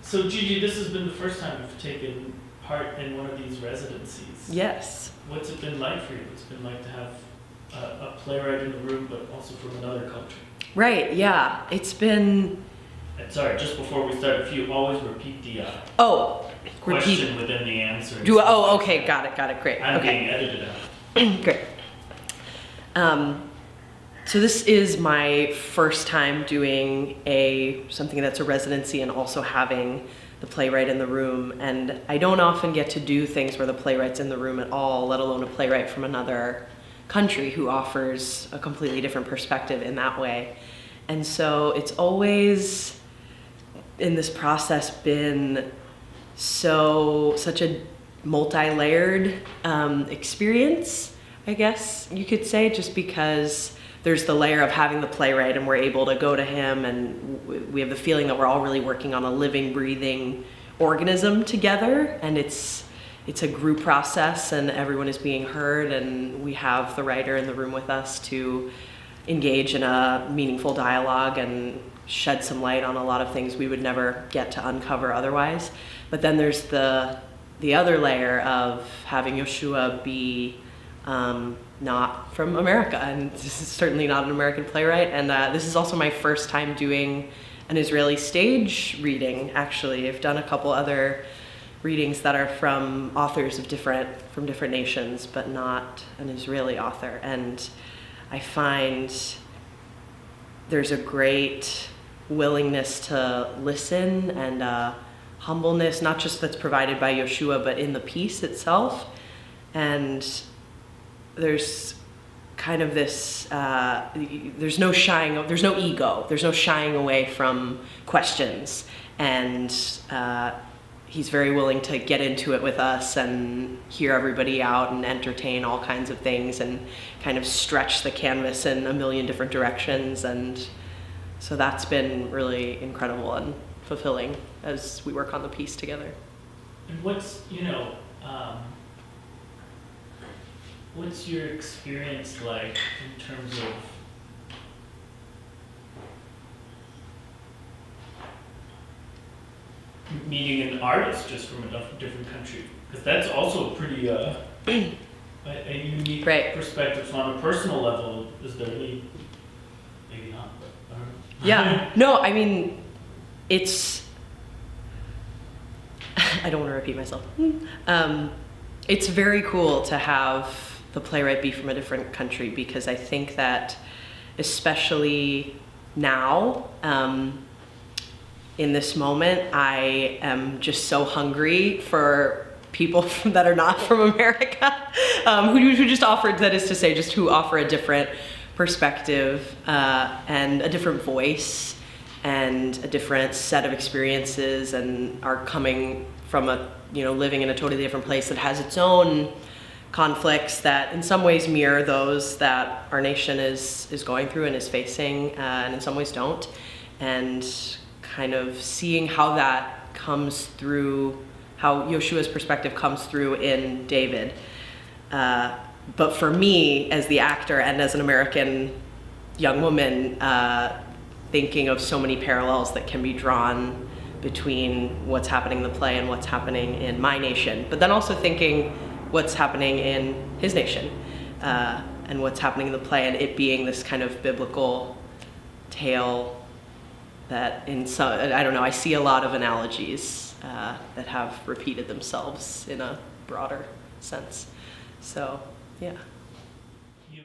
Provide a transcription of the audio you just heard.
So Gigi, this has been the first time you've taken part in one of these residencies. Yes. What's it been like for you? What's it been like to have a playwright in the room, but also from another country? Right, yeah. It's been... And sorry, just before we start, if you always repeat the repeat. question within the answer. Okay, got it, great. I'm okay. being edited out. Great. So this is my first time doing something that's a residency and also having the playwright in the room. And I don't often get to do things where the playwright's in the room at all, let alone a playwright from another country who offers a completely different perspective in that way. And so it's always in this process been such a multi-layered experience, I guess you could say, just because there's the layer of having the playwright and we're able to go to him and we have the feeling that we're all really working on a living, breathing organism together, and it's a group process and everyone is being heard, and we have the writer in the room with us to engage in a meaningful dialogue and shed some light on a lot of things we would never get to uncover otherwise. But then there's the other layer of having Joshua be not from America, and this is certainly not an American playwright, and this is also my first time doing an Israeli stage reading. Actually, I've done a couple other readings that are from authors from different nations, but not an Israeli author, and I find there's a great willingness to listen and humbleness, not just that's provided by Joshua, but in the piece itself. And there's kind of this, there's no ego, there's no shying away from questions. And he's very willing to get into it with us and hear everybody out and entertain all kinds of things and kind of stretch the canvas in a million different directions. And so that's been really incredible and fulfilling as we work on the piece together. And what's your experience like in terms of meeting an artist just from a different country? Because that's also a pretty a unique perspective. So on a personal level, is there any? Maybe not, but I don't know. Yeah, no, I mean, it's, I don't want to repeat myself. It's very cool to have the playwright be from a different country, because I think that especially now, in this moment, I am just so hungry for people that are not from America, who just offered, that is to say, just who offer a different perspective and a different voice and a different set of experiences, and are coming from living in a totally different place that has its own conflicts that in some ways mirror those that our nation is going through and is facing, and in some ways don't. And kind of seeing how that comes through, how Joshua's perspective comes through in David. But for me, as the actor and as an American young woman, thinking of so many parallels that can be drawn between what's happening in the play and what's happening in my nation, but then also thinking what's happening in his nation, and what's happening in the play, and it being this kind of biblical tale that I don't know, I see a lot of analogies that have repeated themselves in a broader sense. So, yeah.